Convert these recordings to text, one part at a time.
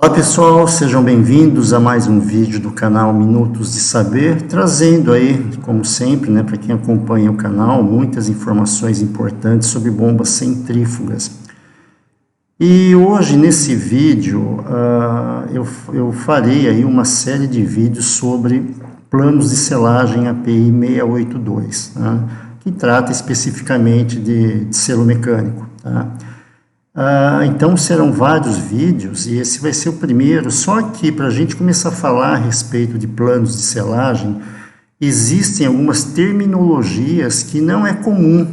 Olá pessoal, sejam bem-vindos a mais um vídeo do canal Minutos de Saber, trazendo aí, como sempre, para quem acompanha o canal, muitas informações importantes sobre bombas centrífugas. E hoje, nesse vídeo, eu farei aí uma série de vídeos sobre planos de selagem API 682, que trata especificamente de selo mecânico, então serão vários vídeos e esse vai ser o primeiro. Só que para a gente começar a falar a respeito de planos de selagem, existem algumas terminologias que não é comum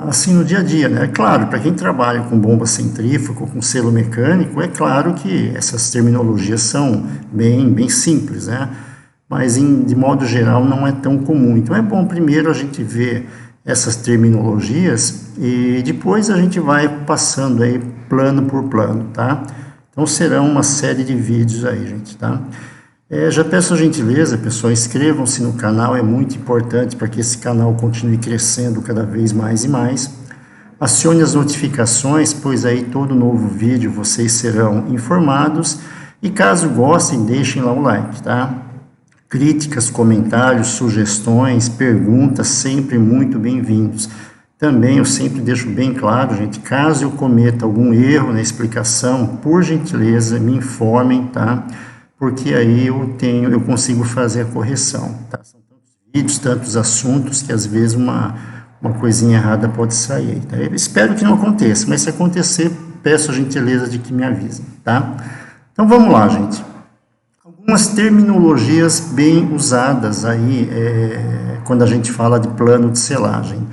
assim no dia a dia, né? Claro, para quem trabalha com bomba centrífuga, com selo mecânico, é claro que essas terminologias são bem simples, né? Mas de modo geral não é tão comum. Então é bom primeiro a gente ver essas terminologias e depois a gente vai passando aí plano por plano, tá? Então serão uma série de vídeos aí, gente, tá? Já peço a gentileza, pessoal, inscrevam-se no canal, é muito importante para que esse canal continue crescendo cada vez mais e mais. Acione as notificações, pois aí todo novo vídeo vocês serão informados. E caso gostem, deixem lá o like, tá? Críticas, comentários, sugestões, perguntas, sempre muito bem-vindos. Também eu sempre deixo bem claro, gente, caso eu cometa algum erro na explicação, por gentileza, me informem, tá? Porque aí eu consigo fazer a correção, tá? São tantos vídeos, tantos assuntos, que às vezes uma coisinha errada pode sair, tá? Eu espero que não aconteça, mas se acontecer, peço a gentileza de que me avisem, tá? Então vamos lá, gente. Algumas terminologias bem usadas aí quando a gente fala de plano de selagem.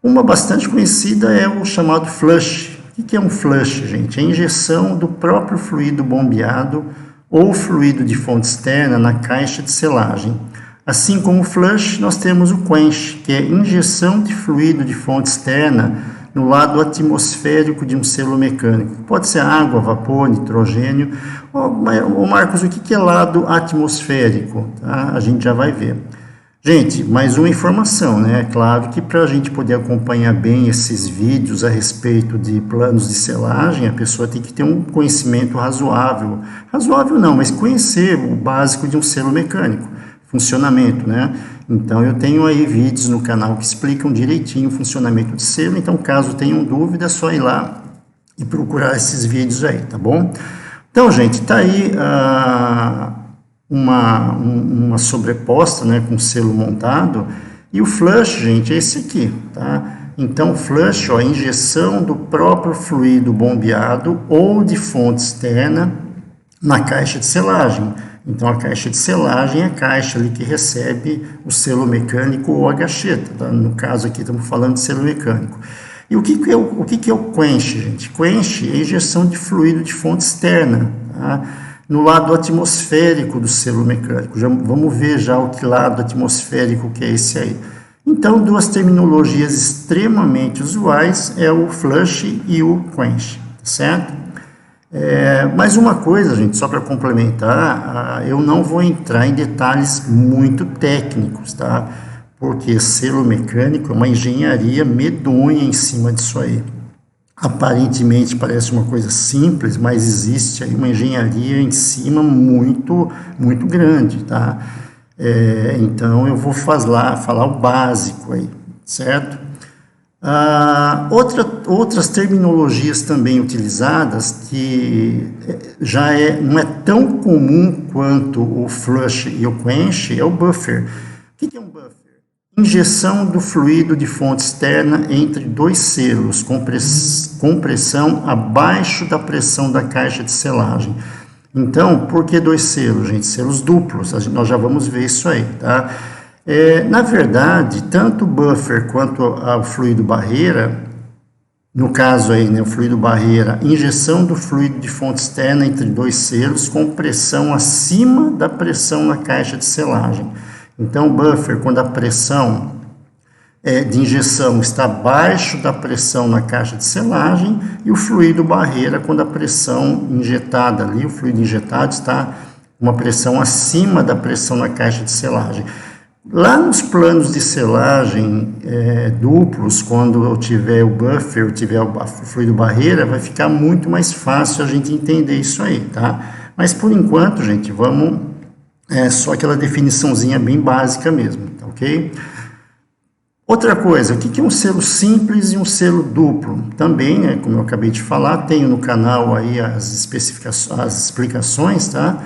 Uma bastante conhecida é o chamado flush. O que é um flush, gente? É a injeção do próprio fluido bombeado ou fluido de fonte externa na caixa de selagem. Assim como o flush, nós temos o quench, que é injeção de fluido de fonte externa no lado atmosférico de um selo mecânico. Pode ser água, vapor, nitrogênio. Marcos, o que é lado atmosférico? Tá? A gente já vai ver. Gente, mais uma informação, né? É claro que para a gente poder acompanhar bem esses vídeos a respeito de planos de selagem, a pessoa tem que ter um conhecimento razoável. Razoável não, mas conhecer o básico de um selo mecânico. Funcionamento, né? Então eu tenho aí vídeos no canal que explicam direitinho o funcionamento de selo, então caso tenham dúvida é só ir lá e procurar esses vídeos aí, tá bom? Então, gente, tá aí uma sobreposta, né, com selo montado, e o flush, gente, é esse aqui, tá? Então, flush, ó, injeção do próprio fluido bombeado ou de fonte externa na caixa de selagem. Então, a caixa de selagem é a caixa ali que recebe o selo mecânico ou a gacheta, tá? No caso aqui estamos falando de selo mecânico. E o que é o quench, gente? Quench é a injeção de fluido de fonte externa, tá? No lado atmosférico do selo mecânico. Vamos ver já o que lado atmosférico que é esse aí. Então, duas terminologias extremamente usuais é o flush e o quench, certo? Mais uma coisa, gente, só para complementar, eu não vou entrar em detalhes muito técnicos, tá? Porque selo mecânico é uma engenharia medonha em cima disso aí. Aparentemente parece uma coisa simples, mas existe aí uma engenharia em cima muito grande, tá? Então eu vou falar o básico aí, certo? Outras terminologias também utilizadas que não é tão comum quanto o flush e o quench é o buffer. O que é um buffer? Injeção do fluido de fonte externa entre dois selos com pressão abaixo da pressão da caixa de selagem. Então, por que dois selos, gente? Selos duplos, nós já vamos ver isso aí, tá? Na verdade, tanto o buffer quanto o fluido barreira, no caso aí, né, o fluido barreira, injeção do fluido de fonte externa entre dois selos com pressão acima da pressão na caixa de selagem. Então, o buffer, quando a pressão de injeção está abaixo da pressão na caixa de selagem, e o fluido barreira, quando a pressão injetada ali, o fluido injetado está uma pressão acima da pressão na caixa de selagem. Lá nos planos de selagem duplos, quando eu tiver o buffer, eu tiver o fluido barreira, vai ficar muito mais fácil a gente entender isso aí, tá? Mas por enquanto, gente, vamos só aquela definiçãozinha bem básica mesmo, tá ok? Outra coisa, o que é um selo simples e um selo duplo? Também, né, como eu acabei de falar, tenho no canal aí as especificações, as explicações, tá?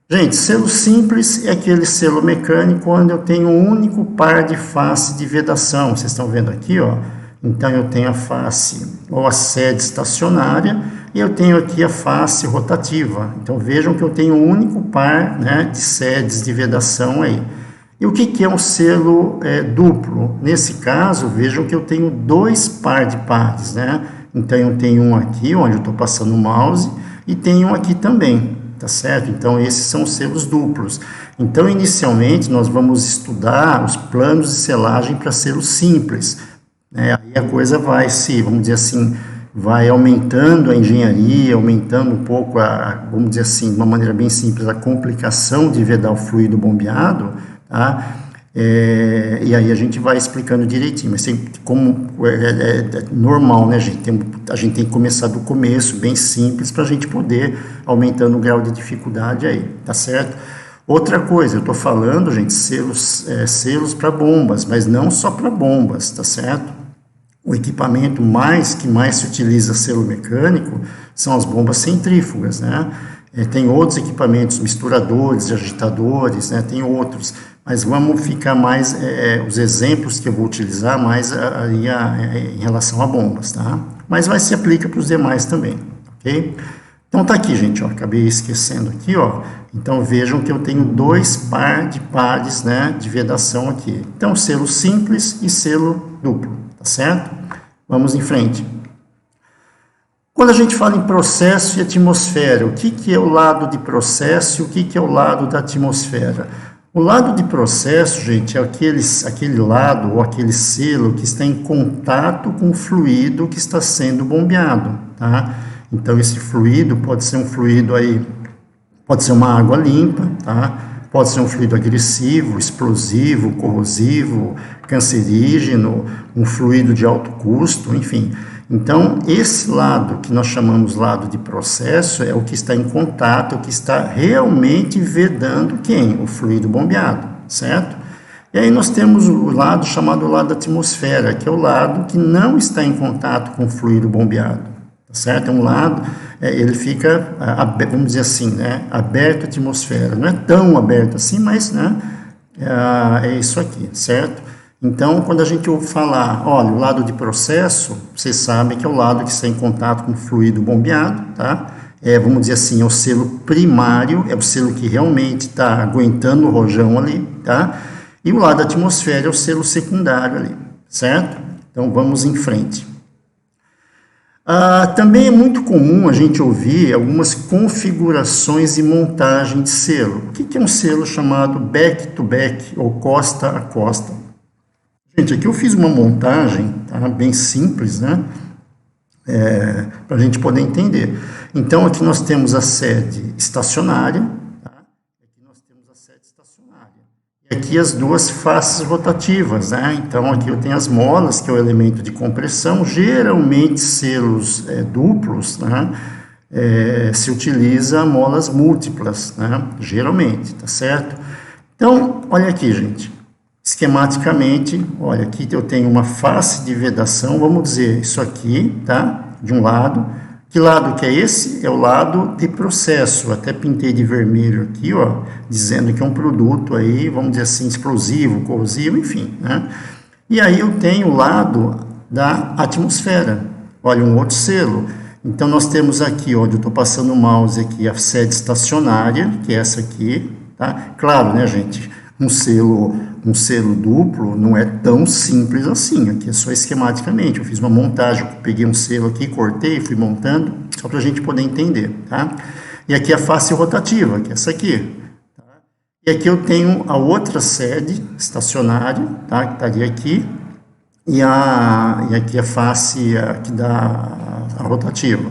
Gente, selo simples é aquele selo mecânico onde eu tenho um único par de face de vedação. Vocês estão vendo aqui, ó. Então, eu tenho a face ou a sede estacionária e eu tenho aqui a face rotativa. Então, vejam que eu tenho um único par, né, de sedes de vedação aí. E o que é um selo duplo? Nesse caso, vejam que eu tenho dois par de pares, né? Então, eu tenho um aqui, onde eu estou passando o mouse, e tenho um aqui também, tá certo? Então, esses são os selos duplos. Então, inicialmente, nós vamos estudar os planos de selagem para selos simples, né? Aí a coisa vai se, vamos dizer assim, vai aumentando a engenharia, aumentando um pouco, vamos dizer assim, de uma maneira bem simples, a complicação de vedar o fluido bombeado, tá? E aí a gente vai explicando direitinho, mas como é normal, né, gente? A gente tem que começar do começo, bem simples, para a gente poder aumentando o grau de dificuldade aí, tá certo? Outra coisa, eu estou falando, gente, selos para bombas, mas não só para bombas, tá certo? O equipamento que mais se utiliza selo mecânico são as bombas centrífugas, né? Tem outros equipamentos, misturadores, agitadores, né? Tem outros, mas vamos ficar mais, os exemplos que eu vou utilizar mais aí em relação a bombas, tá? Mas se aplica para os demais também, ok? Então tá aqui, gente, ó, acabei esquecendo aqui, ó. Então vejam que eu tenho dois pares, né, de vedação aqui. Então selo simples e selo duplo, tá certo? Vamos em frente. Quando a gente fala em processo e atmosfera, o que é o lado de processo e o que é o lado da atmosfera? O lado de processo, gente, é aquele lado ou aquele selo que está em contato com o fluido que está sendo bombeado, tá? Então, esse fluido pode ser um fluido aí, pode ser uma água limpa, tá? Pode ser um fluido agressivo, explosivo, corrosivo, cancerígeno, um fluido de alto custo, enfim. Então, esse lado que nós chamamos lado de processo é o que está em contato, o que está realmente vedando quem? O fluido bombeado, certo? E aí nós temos o lado chamado lado da atmosfera, que é o lado que não está em contato com o fluido bombeado, tá certo? É um lado, ele fica, vamos dizer assim, né, aberto à atmosfera. Não é tão aberto assim, mas, né, é isso aqui, certo? Então, quando a gente ouve falar, olha, o lado de processo, vocês sabem que é o lado que está em contato com o fluido bombeado, tá? Vamos dizer assim, é o selo primário, é o selo que realmente está aguentando o rojão ali, tá? E o lado da atmosfera é o selo secundário ali, certo? Então, vamos em frente. Também é muito comum a gente ouvir algumas configurações e montagem de selo. O que é um selo chamado back-to-back ou costa a costa? Gente, aqui eu fiz uma montagem, tá, bem simples, né, para a gente poder entender. Então, aqui nós temos a sede estacionária, tá? Aqui nós temos a sede estacionária. E aqui as duas faces rotativas, né? Então, aqui eu tenho as molas, que é o elemento de compressão, geralmente selos duplos, né? Se utiliza molas múltiplas, né? Geralmente, tá certo? Então, olha aqui, gente. Esquematicamente, olha, aqui eu tenho uma face de vedação, vamos dizer, isso aqui, tá? De um lado. Que lado que é esse? É o lado de processo. Até pintei de vermelho aqui, ó, dizendo que é um produto aí, vamos dizer assim, explosivo, corrosivo, enfim, né? E aí eu tenho o lado da atmosfera. Olha, um outro selo. Então, nós temos aqui, onde eu estou passando o mouse aqui, a sede estacionária, que é essa aqui, tá? Claro, né, gente? Um selo duplo não é tão simples assim, aqui é só esquematicamente, eu fiz uma montagem, eu peguei um selo aqui, cortei, fui montando, só para a gente poder entender, tá? E aqui a face rotativa, que é essa aqui, tá? E aqui eu tenho a outra sede estacionária, tá? Que estaria aqui, e aqui a face aqui a rotativa.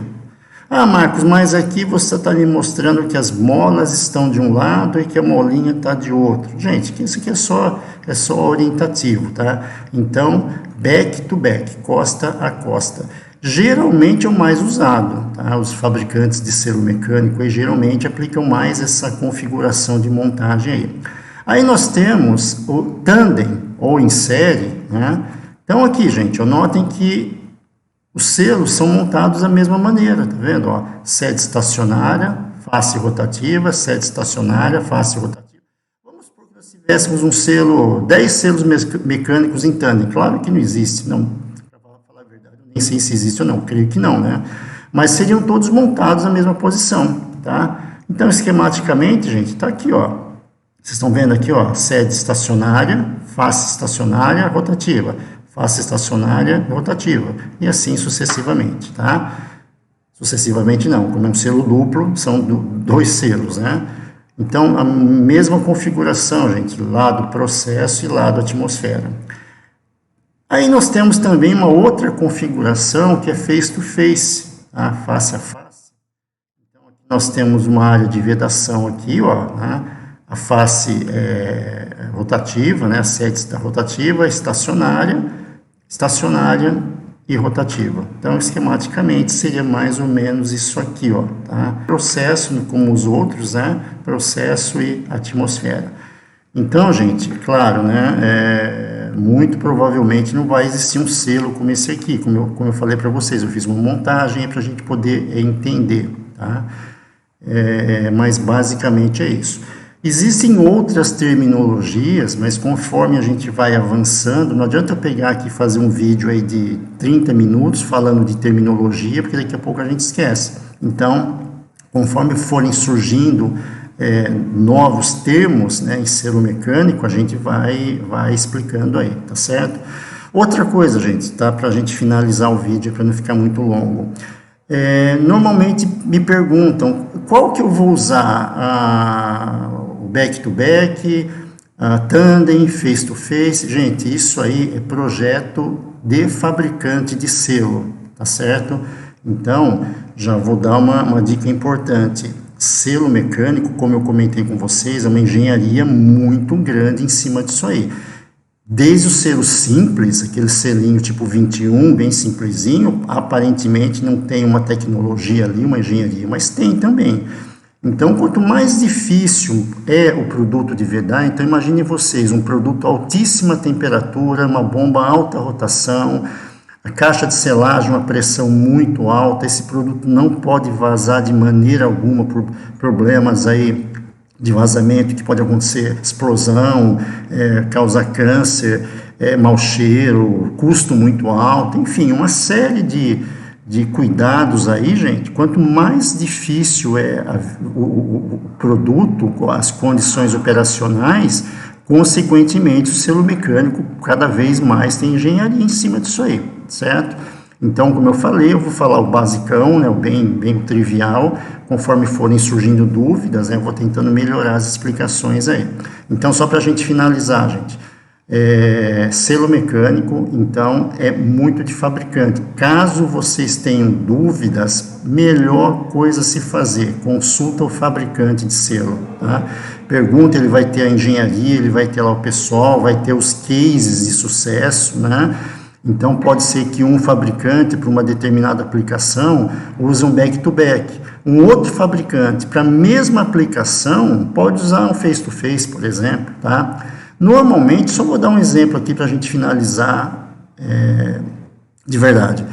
Ah, Marcos, mas aqui você está me mostrando que as molas estão de um lado e que a molinha está de outro. Gente, isso aqui é só orientativo, tá? Então, back to back, costa a costa. Geralmente é o mais usado, tá? Os fabricantes de selo mecânico aí, geralmente aplicam mais essa configuração de montagem aí. Aí nós temos o tandem, ou em série, né? Então aqui, gente, notem que os selos são montados da mesma maneira, tá vendo? Ó, sede estacionária, face rotativa, sede estacionária, face rotativa. Vamos supor que nós tivéssemos um selo, 10 selos mecânicos em tandem. Claro que não existe, não. Para falar a verdade, eu nem sei se existe ou não, creio que não, né? Mas seriam todos montados na mesma posição, tá? Então, esquematicamente, gente, tá aqui, ó. Vocês estão vendo aqui, ó, sede estacionária, face estacionária, rotativa, face estacionária, rotativa, e assim sucessivamente, tá? Sucessivamente não, como é um selo duplo, são dois selos, né? Então, a mesma configuração, gente, lado processo e lado atmosfera. Aí nós temos também uma outra configuração que é face to face, tá? Face a face. Então, aqui nós temos uma área de vedação aqui, ó, né? A face rotativa, né, a sede rotativa, estacionária e rotativa. Então, esquematicamente, seria mais ou menos isso aqui, ó, tá? Processo, como os outros, né, processo e atmosfera. Então, gente, claro, né, muito provavelmente não vai existir um selo como esse aqui, como eu falei para vocês, eu fiz uma montagem para a gente poder entender, tá? Mas basicamente é isso. Existem outras terminologias, mas conforme a gente vai avançando, não adianta eu pegar aqui e fazer um vídeo aí de 30 minutos falando de terminologia, porque daqui a pouco a gente esquece. Então, conforme forem surgindo novos termos, né, em selo mecânico, a gente vai explicando aí, tá certo? Outra coisa, gente, tá? Para a gente finalizar o vídeo, para não ficar muito longo. Normalmente me perguntam, qual que eu vou usar? Back-to-back, tandem, face-to-face. Gente, isso aí é projeto de fabricante de selo, tá certo? Então, já vou dar uma dica importante. Selo mecânico, como eu comentei com vocês, é uma engenharia muito grande em cima disso aí. Desde o selo simples, aquele selinho tipo 21, bem simplesinho, aparentemente não tem uma tecnologia ali, uma engenharia, mas tem também. Então, quanto mais difícil é o produto de vedar, então imagine vocês, um produto a altíssima temperatura, uma bomba alta rotação, a caixa de selagem, uma pressão muito alta, esse produto não pode vazar de maneira alguma por problemas aí de vazamento, que pode acontecer explosão, causar câncer, mau cheiro, custo muito alto, enfim, uma série de cuidados aí, gente. Quanto mais difícil é o produto, as condições operacionais, consequentemente o selo mecânico cada vez mais tem engenharia em cima disso aí, certo? Então, como eu falei, eu vou falar o basicão, né, o bem trivial, conforme forem surgindo dúvidas, né, eu vou tentando melhorar as explicações aí. Então, só para a gente finalizar, gente, selo mecânico, então, é muito de fabricante. Caso vocês tenham dúvidas, melhor coisa a se fazer, consulta o fabricante de selo, tá? Pergunta, ele vai ter a engenharia, ele vai ter lá o pessoal, vai ter os cases de sucesso, né? Então, pode ser que um fabricante, para uma determinada aplicação, use um back-to-back. Um outro fabricante, para a mesma aplicação, pode usar um face-to-face, por exemplo, tá? Normalmente, só vou dar um exemplo aqui para a gente finalizar de verdade.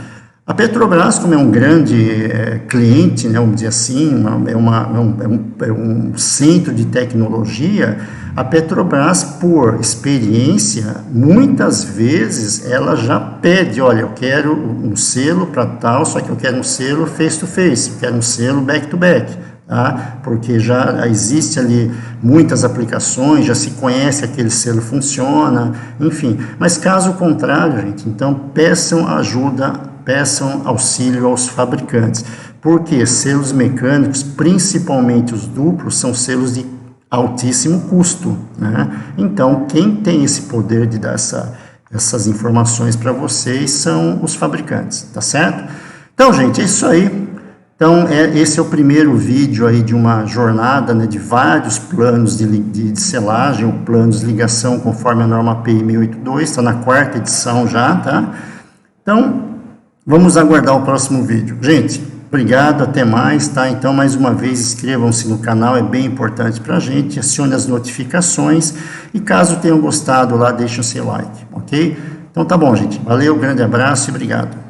A Petrobras, como é um grande cliente, né, vamos dizer assim, é um centro de tecnologia, a Petrobras, por experiência, muitas vezes ela já pede, olha, eu quero um selo para tal, só que eu quero um selo face-to-face, eu quero um selo back-to-back. Tá? Porque já existe ali muitas aplicações, já se conhece aquele selo funciona, enfim. Mas caso contrário, gente, então peçam ajuda, peçam auxílio aos fabricantes, porque selos mecânicos, principalmente os duplos, são selos de altíssimo custo, né? Então, quem tem esse poder de dar essas informações para vocês são os fabricantes, tá certo? Então, gente, é isso aí. Então, esse é o primeiro vídeo aí de uma jornada, né, de vários planos de selagem, ou planos de ligação conforme a norma API 1082, está na 4ª edição já, tá? Então, vamos aguardar o próximo vídeo. Gente, obrigado, até mais, tá? Então, mais uma vez, inscrevam-se no canal, é bem importante para a gente, acione as notificações e caso tenham gostado lá, deixem o seu like, ok? Então, tá bom, gente. Valeu, grande abraço e obrigado.